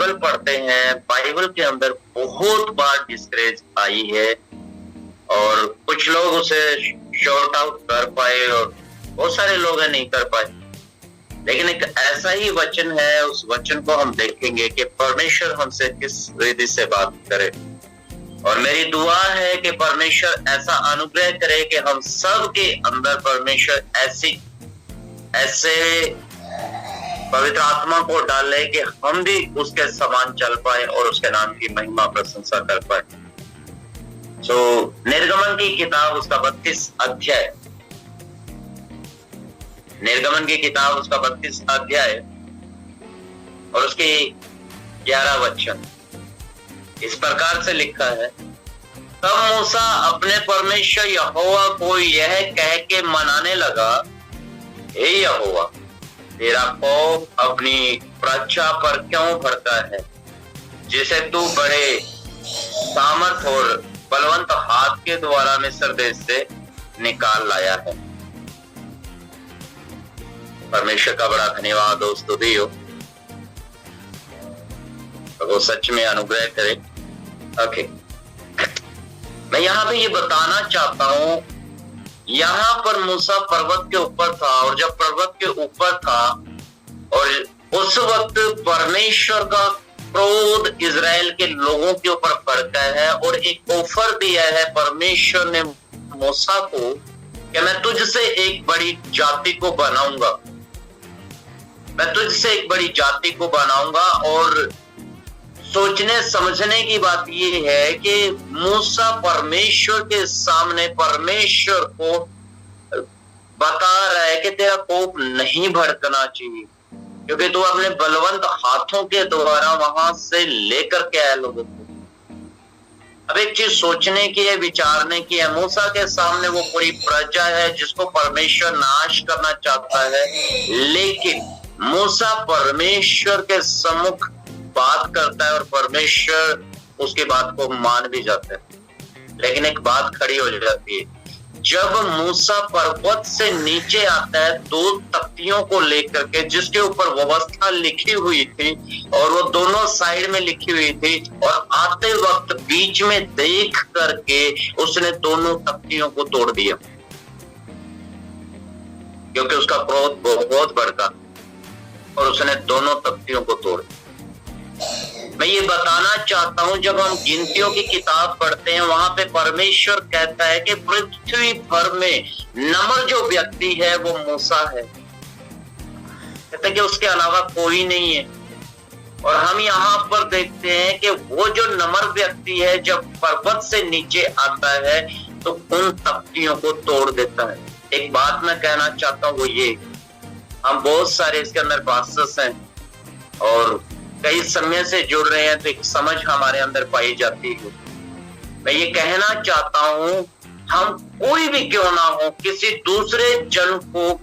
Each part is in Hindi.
बाइबल पढ़ते हैं, बाइबल के अंदर बहुत बार डिस्करेज आई है और कुछ लोग उसे शॉर्ट आउट कर पाए और बहुत सारे लोग हैं नहीं कर पाए। लेकिन एक ऐसा ही वचन है, उस वचन को हम देखेंगे कि परमेश्वर हमसे किस विधि से बात करे। और मेरी दुआ है कि परमेश्वर ऐसा अनुग्रह करे कि हम सब के अंदर परमेश्वर ऐसे पवित्र आत्मा को डाले कि हम भी उसके समान चल पाए और उसके नाम की महिमा प्रशंसा कर पाए। निर्गमन की किताब उसका 32 अध्याय, निर्गमन की किताब उसका 32 अध्याय और उसके 11 वचन इस प्रकार से लिखा है। तब मूसा अपने परमेश्वर यहोवा को यह कह के मनाने लगा, हे यहोवा, तेरा कोप अपनी प्रजा पर क्यों भड़का है, जिसे तू बड़े सामर्थ और बलवंत हाथ के द्वारा मिस्र देश से निकाल लाया है। परमेश्वर का बड़ा धन्यवाद हो, स्तुति हो, तो वो सच में अनुग्रह करे। ओके, मैं यहाँ पे ये बताना चाहता हूं, यहाँ पर मूसा पर्वत के ऊपर था और जब पर्वत के ऊपर था और उस वक्त परमेश्वर का क्रोध इजराइल के लोगों के ऊपर भड़का है और एक ऑफर दिया है परमेश्वर ने मूसा को कि मैं तुझसे एक बड़ी जाति को बनाऊंगा, मैं तुझसे एक बड़ी जाति को बनाऊंगा। और सोचने समझने की बात यह है कि मूसा परमेश्वर के सामने परमेश्वर को बता रहा है कि तेरा कोप नहीं भड़कना चाहिए, क्योंकि तू अपने बलवंत हाथों के द्वारा वहां से लेकर के आया लोगों को। अब एक चीज सोचने की है, विचारने की है, मूसा के सामने वो पूरी प्रजा है जिसको परमेश्वर नाश करना चाहता है, लेकिन मूसा परमेश्वर के सम्मुख बात करता है और परमेश्वर उसकी बात को मान भी जाता है। लेकिन एक बात खड़ी हो जाती है, जब मूसा पर्वत से नीचे आता है 2 तख्तियों को लेकर के जिसके ऊपर व्यवस्था लिखी हुई थी और वो दोनों साइड में लिखी हुई थी, और आते वक्त बीच में देख करके उसने दोनों तख्तियों को तोड़ दिया, क्योंकि उसका क्रोध बहुत भड़का और उसने दोनों तख्तियों को तोड़ दिया। मैं ये बताना चाहता हूं, जब हम गिनतियों की किताब पढ़ते हैं वहां पे परमेश्वर कहता है कि पृथ्वी भर में नम्र जो व्यक्ति है वो मूसा है, कहता है कि उसके अलावा कोई नहीं है। और हम यहाँ पर देखते हैं कि वो जो नम्र व्यक्ति है जब पर्वत से नीचे आता है तो उन तख्तियों को तोड़ देता है। एक बात मैं कहना चाहता हूँ वो ये, हम बहुत सारे इसके अंदर पास्टर्स हैं और कई समय से जुड़ रहे हैं तो एक समझ हमारे अंदर पाई जाती है। मैं ये कहना चाहता हूं, हम कोई भी क्यों ना हो, किसी दूसरे जन को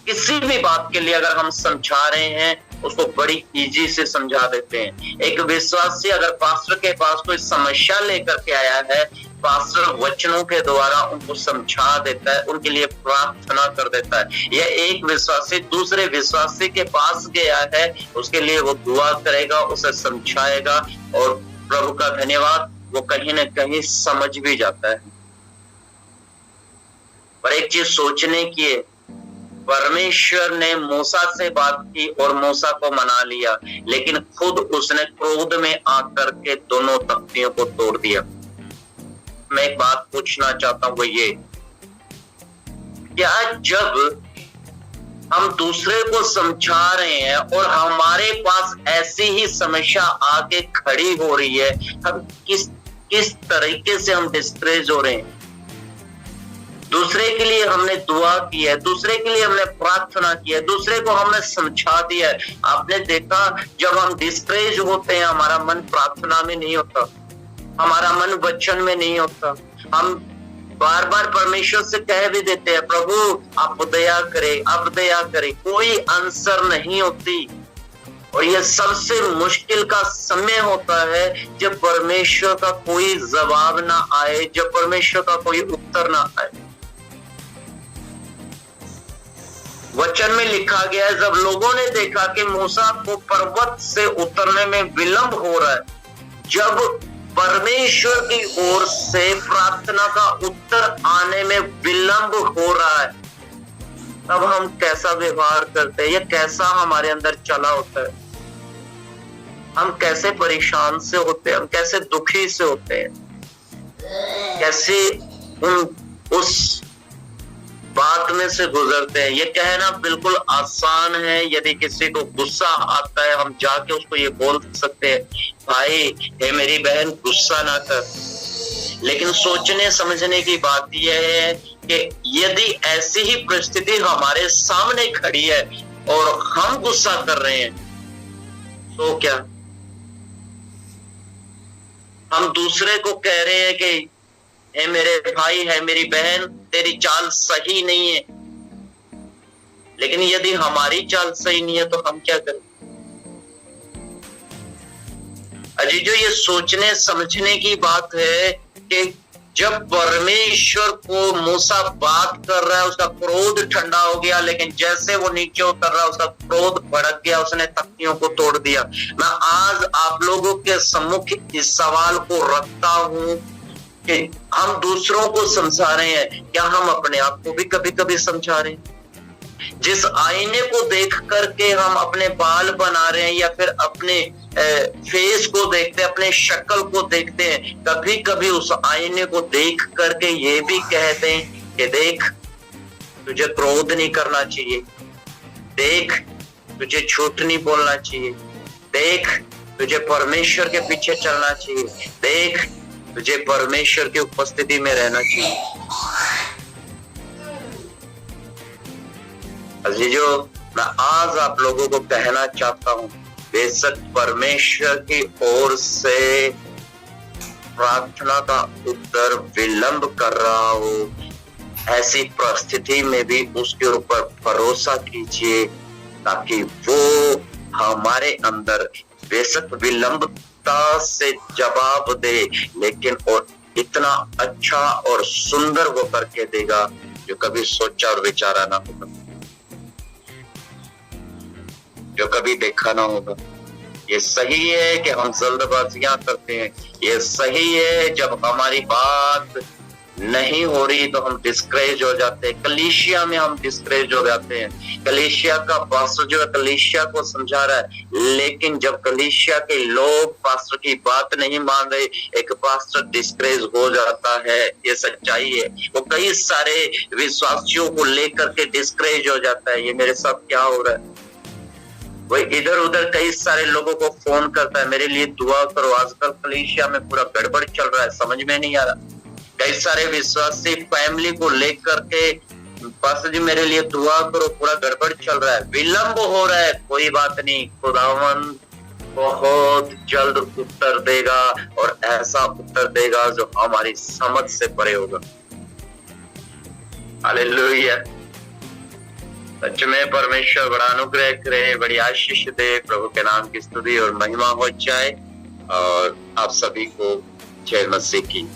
किसी भी बात के लिए अगर हम समझा रहे हैं उसको बड़ी इजी से समझा देते हैं। एक विश्वासी अगर पास्टर के पास कोई समस्या लेकर के आया है, पास्टर वचनों के द्वारा उनको समझा देता है, उनके लिए प्रार्थना कर देता है। या एक विश्वासी दूसरे विश्वासी के पास गया है, उसके लिए वो दुआ करेगा, उसे समझाएगा और प्रभु का धन्यवाद वो कहीं ना कहीं समझ भी जाता है। पर एक चीज सोचने की है, परमेश्वर ने मूसा से बात की और मूसा को मना लिया, लेकिन खुद उसने क्रोध में आकर के दोनों तख्तियों को तोड़ दिया। मैं एक बात पूछना चाहता हूं वो ये, क्या जब हम दूसरे को समझा रहे हैं और हमारे पास ऐसी ही समस्या आके खड़ी हो रही है, हम किस तरीके से हम डिस्करेज हो रहे हैं? दूसरे के लिए हमने दुआ की है, दूसरे के लिए हमने प्रार्थना की है, दूसरे को हमने समझा दिया है। आपने देखा जब हम डिस्करेज होते हैं हमारा मन प्रार्थना में नहीं होता, हमारा मन वचन में नहीं होता। हम बार बार परमेश्वर से कह भी देते हैं, प्रभु आप दया करें, आप दया करें, कोई आंसर नहीं होती। और यह सबसे मुश्किल का समय होता है जब परमेश्वर का कोई जवाब ना आए, जब परमेश्वर का कोई उत्तर ना आए। वचन में लिखा गया है, जब लोगों ने देखा कि मूसा को पर्वत से उतरने में विलंब हो रहा है, जब परमेश्वर की ओर से प्रार्थना का उत्तर आने में विलंब हो रहा है, तब हम कैसा व्यवहार करते हैं या कैसा हमारे अंदर चला होता है, हम कैसे परेशान से होते हैं, हम कैसे दुखी से होते हैं, कैसे उस बात में से गुजरते हैं। ये कहना बिल्कुल आसान है। यदि किसी को गुस्सा आता है, हम जाके उसको ये बोल सकते हैं, भाई हे मेरी बहन गुस्सा ना कर। लेकिन सोचने समझने की बात यह है कि यदि ऐसी ही परिस्थिति हमारे सामने खड़ी है और हम गुस्सा कर रहे हैं, तो क्या हम दूसरे को कह रहे हैं कि हे मेरे भाई, है मेरी बहन, तेरी चाल सही नहीं है। लेकिन यदि हमारी चाल सही नहीं है तो हम क्या करें? अजी जो ये सोचने समझने की बात है कि जब परमेश्वर को मूसा बात कर रहा है, उसका क्रोध ठंडा हो गया, लेकिन जैसे वो नीचे उतर रहा है उसका क्रोध भड़क गया, उसने तख्तियों को तोड़ दिया। मैं आज आप लोगों के सम्मुख इस सवाल को रखता हूं कि हम दूसरों को समझा रहे हैं, क्या हम अपने आप को भी कभी कभी समझा रहे हैं? जिस आईने को देख करके हम अपने बाल बना रहे हैं या फिर अपने फेस को देखते हैं, अपने शक्ल को देखते हैं, कभी कभी उस आईने को देख करके ये भी कहते हैं कि देख तुझे क्रोध नहीं करना चाहिए, देख तुझे झूठ नहीं बोलना चाहिए, देख तुझे परमेश्वर के पीछे चलना चाहिए, देख तुझे परमेश्वर की उपस्थिति में रहना चाहिए। अजीजों, मैं आज आप लोगों को कहना चाहता हूं, बेशक परमेश्वर की ओर से प्रार्थना का उत्तर विलंब कर रहा हो, ऐसी परिस्थिति में भी उसके ऊपर भरोसा कीजिए, ताकि वो हमारे अंदर बेशक विलंबता से जवाब दे, लेकिन और इतना अच्छा और सुंदर वो करके देगा जो कभी सोचा और विचारा ना होगा, जो कभी देखा ना होगा। ये सही है कि हम जल्दबाजियां करते हैं, ये सही है जब हमारी बात नहीं हो रही तो हम डिस्करेज हो जाते हैं। कलीसिया में हम डिस्करेज हो जाते हैं। कलीसिया का पास्टर जो है कलीसिया को समझा रहा है, लेकिन जब कलीसिया के लोग पास्टर की बात नहीं मान रहे, एक पास्टर डिस्करेज हो जाता है। ये सच्चाई है। वो कई सारे विश्वासियों को लेकर के डिस्करेज हो जाता है। ये मेरे साथ क्या हो रहा है? वही इधर उधर कई सारे लोगों को फोन करता है, मेरे लिए दुआ करो, आजकल कलीसिया में पूरा गड़बड़ चल रहा है, समझ में नहीं आ रहा। कई सारे विश्वासी फैमिली को लेकर के, पास्टर जी मेरे लिए दुआ करो, पूरा गड़बड़ चल रहा है, विलंब हो रहा है। कोई बात नहीं, खुदावन बहुत जल्द उत्तर देगा और ऐसा उत्तर देगा जो हमारी समझ से परे होगा। हालेलुया। सच में परमेश्वर बड़ा अनुग्रह करे, बड़ी आशीष दे। प्रभु के नाम की स्तुति और महिमा हो जाए। और आप सभी को जय मसीह की।